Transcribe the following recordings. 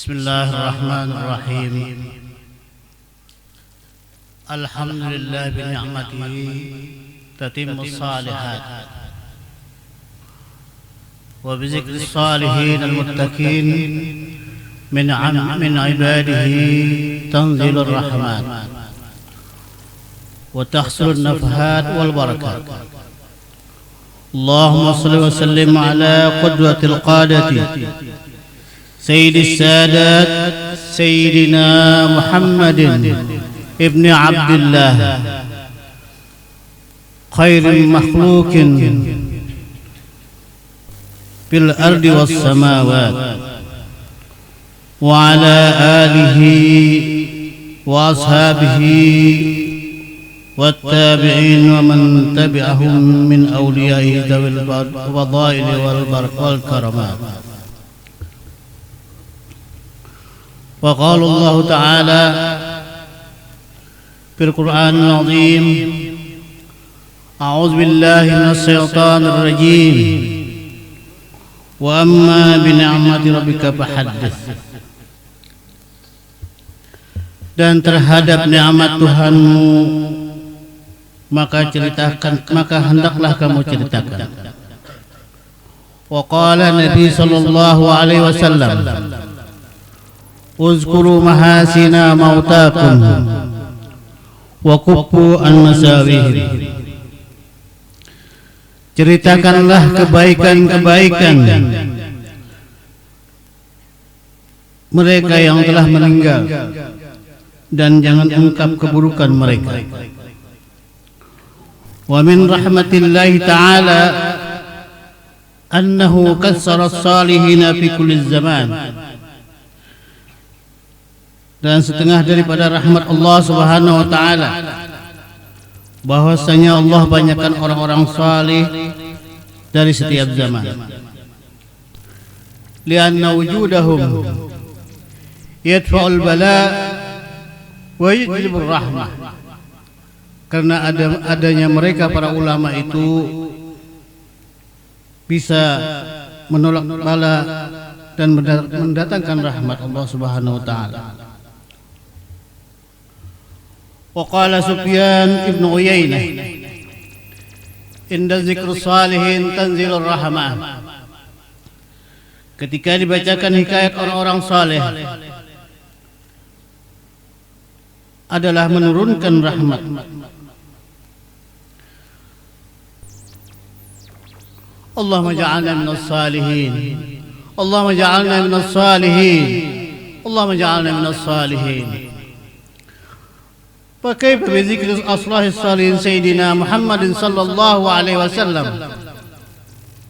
بسم الله الرحمن الرحيم. الحمد لله بنعمته تتم الصالحات، وبذكر الصالحين المتقين من عباده تنزل الرحمات وتحصل النفحات والبركات. اللهم صل وسلم على قدوة القادة سيد السادات سيدنا محمد ابن عبد الله، خير مخلوق في الأرض والسماوات، وعلى آله وأصحابه والتابعين ومن تبعهم من أوليائه ذوي الفضائل والكرامات. وقال الله تعالى في القرآن العظيم: أعوذ بالله من الشيطان الرجيم، وأما بنعمة ربك فحدث. Dan terhadap nikmat Tuhanmu maka hendaklah kamu ceritakan. Wa qala Nabi sallallahu alaihi wasallam: uzkuru mahasina mautakum wa kuffu an masawihim. Ceritakanlah kebaikan-kebaikan mereka yang telah meninggal dan jangan ungkap keburukan mereka. Wa min rahmatillahi ta'ala annahu kassara as-salihina fi kulli zaman. Dan setengah daripada rahmat Allah Subhanahu wa taala bahwasanya Allah banyakkan orang-orang salih dari setiap zaman. Lianna wujudahum yadfa'ul bala wa yujlibur rahmah. Karena adanya mereka para ulama itu bisa menolak bala dan mendatangkan rahmat Allah Subhanahu wa taala. Wa qala Sufyan ibn Uyainah: inda zikru salihin tanzilur rahmah. Ketika dibacakan hikayat orang-orang saleh adalah menurunkan rahmat. Allahumma ja'alna minas salihin, Allahumma ja'alna minas salihin, Allahumma ja'alna minas salihin. Fakaifa bi dzikri aslahis salihin sayyidina Muhammadin sallallahu alaihi wasallam.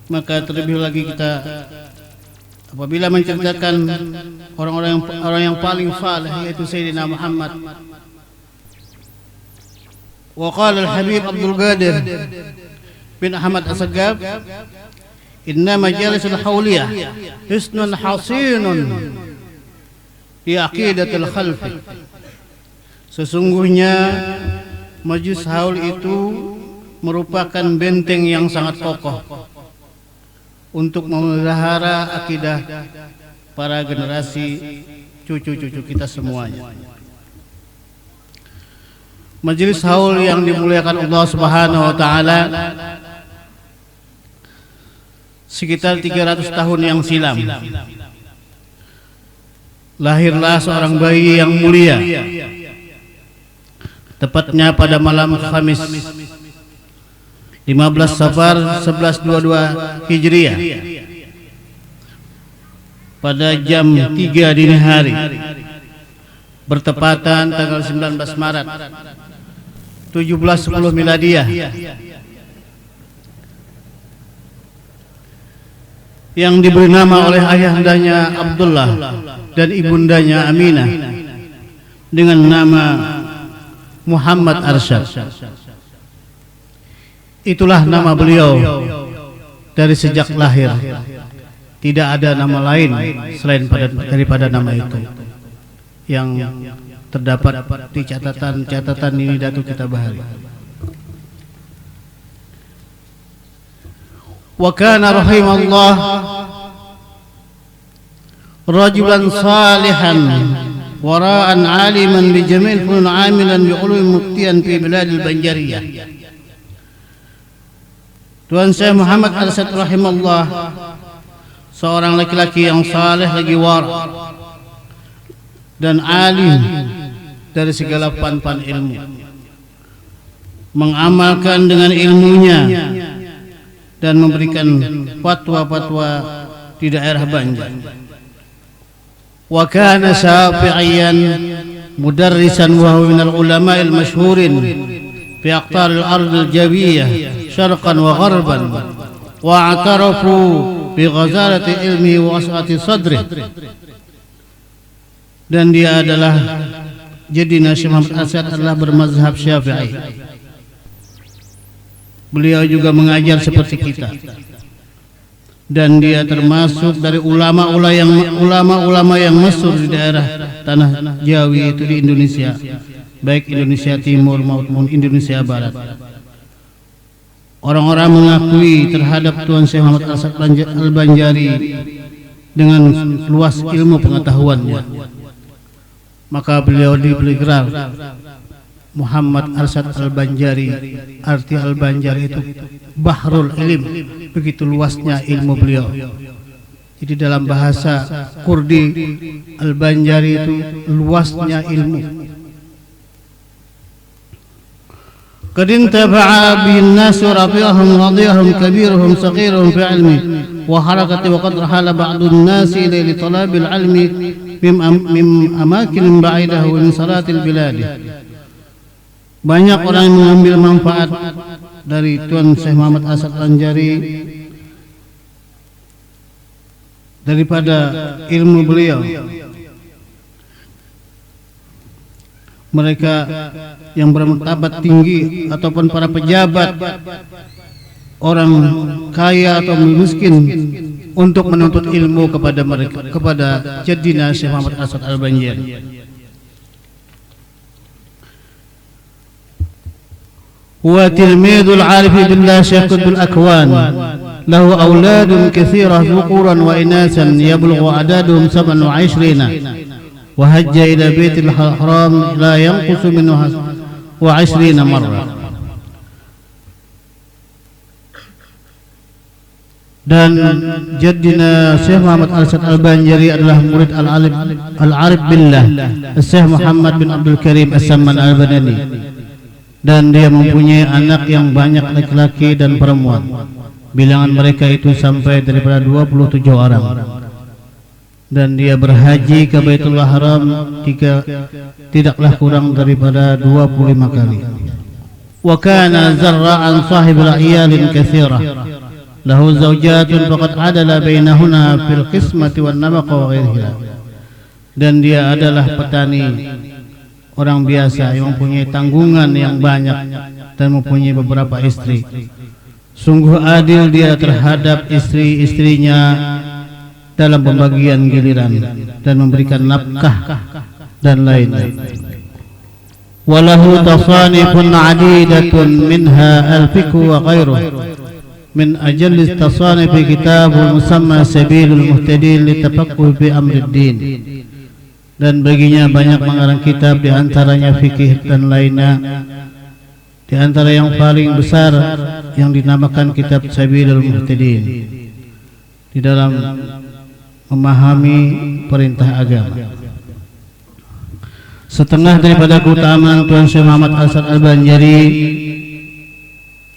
Maka terlebih lagi kita apabila menceritakan orang yang paling saleh, yaitu Sayyidina Muhammad. Wa qala al-Habib Abdul Qadir bin Ahmad As-Sagab: inna majalisul hawliyah hisnun hasinun li aqidatil khalfi. Sesungguhnya majlis haul itu merupakan benteng yang sangat kokoh untuk memelihara akidah para generasi cucu-cucu kita semuanya. Majlis haul yang dimuliakan Allah Subhanahu wa taala sekitar 300 tahun yang silam lahirlah seorang bayi yang mulia, tepatnya pada malam Khamis 15 Safar 1122 Hijriah pada jam 3 dini hari, bertepatan tanggal 19 Maret 1710 Miladiyah, yang diberi nama oleh ayahandanya Abdullah dan ibundanya Aminah dengan nama Muhammad Arsyad. Itulah nama beliau dari sejak lahir. Tidak ada nama lain selain daripada nama itu yang terdapat di catatan ini Datuk kita bahari. Wa kana rahimallah rajulan salihan wara'an aliman bi jamil funun amilan bi ulum muftiyan fi biladil Banjariyah. Tuan Syekh Muhammad Al-Asad rahimahullah seorang laki-laki yang saleh lagi wara dan alim dari segala pan-pan ilmu, mengamalkan dengan ilmunya dan memberikan fatwa-fatwa di daerah Banjar. Wa kana Syafi'iyan mudarrisan wa huwa minal ulama'il masyhurin fi aqtaril ardil jawiyah syarqan wa gharban wa i'tarafu bi ghazalati ilmi wa as'ati sadri. Dan dia adalah Jadina Syekh Muhammad Al-Asad adalah bermazhab Syafi'i. Beliau juga mengajar seperti kita, dan dia termasuk dari ulama-ulama yang masyhur di daerah tanah Jawi itu di Indonesia, baik Indonesia Timur maupun Indonesia Barat. Orang-orang mengakui terhadap Tuan Syekh Muhammad Al-Asad Al-Banjari dengan luas ilmu pengetahuannya, maka beliau diberi gelar Muhammad Al-Asad Al-Banjari. Arti Al-Banjari itu Bahrul Ilm, begitu luasnya ilmu beliau. Jadi dalam bahasa Kurdi, Al-Banjari itu luasnya ilmu. Qad intafa'a bihin nasu rafi'ahum wadiyahum kabiruhum saghiruhum fi ilmi wa harakati wa qad rahala ba'dun nasi li talabil ilmi min amakin ba'idah wa min salatil biladi. Banyak orang yang mengambil manfaat dari Tuan Syekh Muhammad Al-Asad Al-Banjari daripada ilmu beliau. Mereka yang bermartabat tinggi ataupun para pejabat, orang kaya atau miskin, untuk menuntut ilmu kepada mereka, kepada Jadina Syekh Muhammad Al-Asad Al-Banjari. Huwa tilmidul arifi billah Syekh Qutbul Akwan, lahu auladun katsirah dhukuran wa inasan yablughu adaduhum 27 wa hajja ila baitil haram la yanqusu minhu 20 marrah. Dan Jadina Syekh Muhammad Al-Asad Al-Banjari adalah murid Al-Arif Billah Syekh Muhammad bin Abdul Karim As-Samman Al-Banani, dan dia mempunyai anak yang banyak laki-laki dan perempuan. Bilangan mereka itu sampai daripada 27 orang. Dan dia berhaji ke Baitullah Haram tidaklah kurang daripada 25 kali. Wa kana zarra'an sahibul iyalin katsirah lahu zawjatun faqad adala bainahunna fil qismati wan nafaqa wa ghairiha. Dan dia adalah petani, orang biasa yang mempunyai tanggungan yang banyak dan mempunyai beberapa istri. Sungguh adil dia terhadap istri-istrinya dalam pembagian giliran dan memberikan nafkah dan lain-lain. Walahu tasanifun adidatun minha al-fiqh wa ghairuh. Min ajallis tasanif kitabul musamma sabilul muhtadin litafaqquh fi amrid din. Dan baginya banyak mengarang kitab, di antaranya fikih dan lainnya. Di antara yang paling besar yang dinamakan kitab Sabilul Muhtadin di dalam memahami perintah agama. Setengah daripada keutamaan Tuan Syekh Muhammad Al-Asad Al-Banjari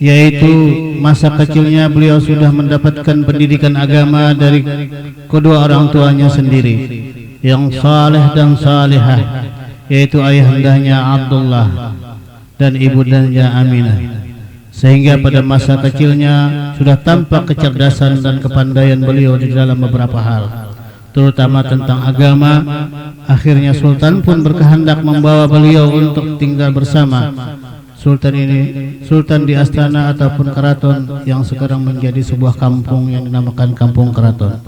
yaitu masa kecilnya beliau sudah mendapatkan pendidikan agama dari kedua orang tuanya sendiri yang saleh dan salihah, yaitu ayahandanya Abdullah dan ibundanya Aminah, sehingga pada masa kecilnya sudah tampak kecerdasan dan kepandaian beliau di dalam beberapa hal, terutama tentang agama. Akhirnya Sultan pun berkehendak membawa beliau untuk tinggal bersama. Sultan di Astana ataupun Keraton yang sekarang menjadi sebuah kampung yang dinamakan Kampung Keraton.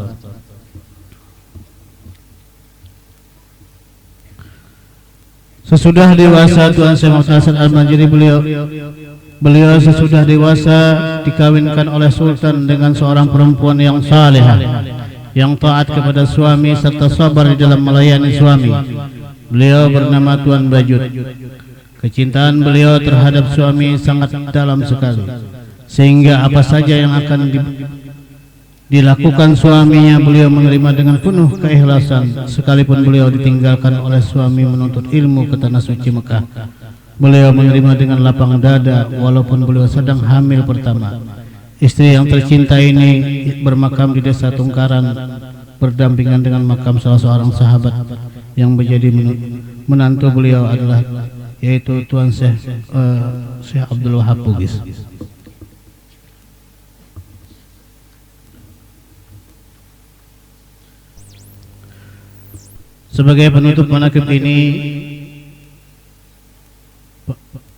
Sesudah dewasa Tuan Syekh Muhammad Al-Asad Al-Banjari, beliau sesudah dewasa dikawinkan oleh Sultan dengan seorang perempuan yang salehah yang taat kepada suami serta sabar di dalam melayani suami. Beliau bernama Tuan Bajut. Kecintaan beliau terhadap suami sangat dalam sekali, sehingga apa saja yang akan dilakukan suaminya beliau menerima dengan penuh keikhlasan, sekalipun beliau ditinggalkan oleh suami menuntut ilmu ke tanah suci Mekah. Beliau menerima dengan lapang dada walaupun beliau sedang hamil pertama. Istri yang tercinta ini bermakam di desa Tungkaran, berdampingan dengan makam salah seorang sahabat yang menjadi menantu beliau adalah yaitu Tuan Syekh Abdul Wahab Bugis. Sebagai penutup manaqib ini,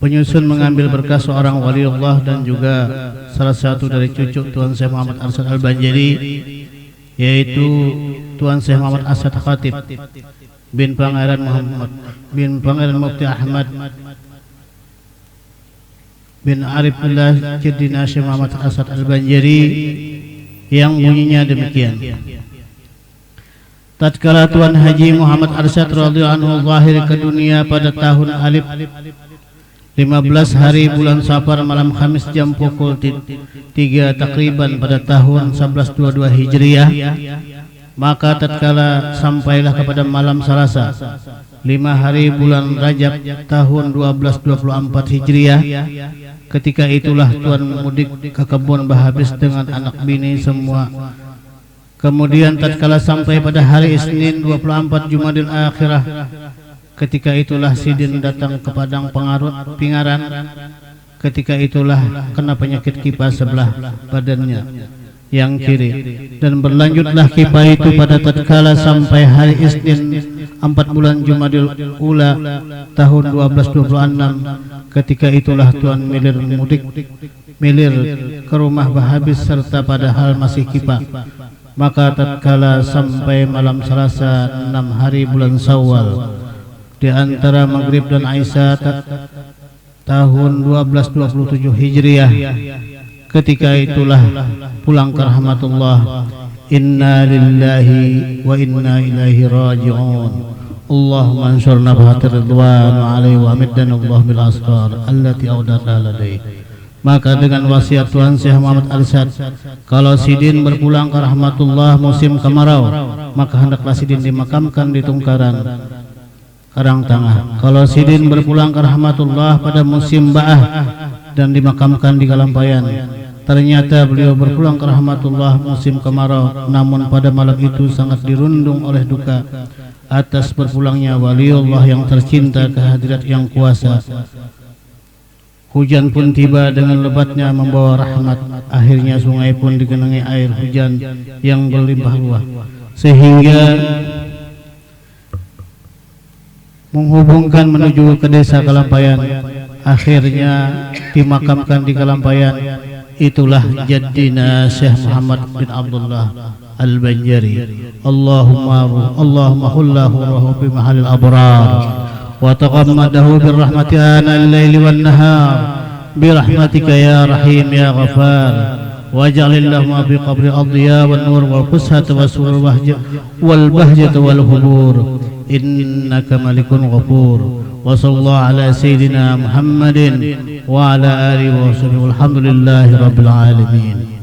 penyusun mengambil berkah seorang waliullah dan juga salah satu dari cucu Tuan Syekh Muhammad Arsyad Al-Banjari, yaitu Tuan Syekh Muhammad Asad Khatib bin Pangeran Muhammad bin Pangeran Mufti Ahmad bin Arifullah Jiddina Syekh Muhammad Asad Al-Banjari, yang bunyinya demikian. Tatkala Tuan Haji Muhammad Arsyad radhiyallahu anhu lahir ke dunia pada tahun alif 15 hari bulan Safar malam Khamis jam pukul 3 takriban pada tahun 1122 Hijriah, maka tatkala sampailah kepada malam Selasa 5 hari bulan Rajab tahun 1224 Hijriah, ketika itulah Tuan mudik ke kebun Bahabis dengan anak bini semua. Kemudian tatkala sampai pada hari Isnin 24 Jumadil Akhirah, ketika itulah Sidin datang ke padang Pingaran. Ketika itulah kena penyakit kipas sebelah badannya yang kiri, dan berlanjutlah kipas itu pada tatkala sampai hari Isnin 4 bulan Jumadil Ula tahun 1226. Ketika itulah Tuan milir ke rumah Bahabis serta padahal masih kipas. Maka tatkala sampai malam Selasa 6 hari bulan Syawal di antara Maghrib dan Aisyah tahun 1227 Hijriah, ketika itulah pulang ke rahmatullah. Inna lillahi wa inna ilaihi raji'un. Allahumma ansurna bahatir ridwan alaihi wa amiddan Allah bil asrar allati awdata ladai. Maka dengan wasiat Tuan Syekh Muhammad Arsyad, kalau Sidin berpulang ke rahmatullah musim kemarau, maka hendaklah Sidin dimakamkan di Tungkaran Karangtengah. Kalau Sidin berpulang ke rahmatullah pada musim ba'ah dan dimakamkan di Kalampayan. Ternyata beliau berpulang ke rahmatullah musim kemarau, namun pada malam itu sangat dirundung oleh duka atas berpulangnya waliullah yang tercinta ke hadirat yang kuasa. Hujan pun tiba dengan lebatnya membawa rahmat. Akhirnya sungai pun digenangi air hujan yang berlimpah ruah, sehingga menghubungkan menuju ke desa Kalampayan. Akhirnya dimakamkan di Kalampayan. Itulah jaddina Syekh Muhammad bin Abdullah Al-Banjari. Allahumma hullahu ruhu bi mahalil abrar wa taqammadahu birrahmati ana al-laili wan nahar birahmatika ya rahim ya ghafar waj'alillahumma bi qabri adhiya wan nur wal fushata wasurul wal bahjata wal hubur innaka malikun ghafur wa sallallahu ala sayyidina Muhammadin wa ala alihi wa sahbihi walhamdulillahi rabbil alamin.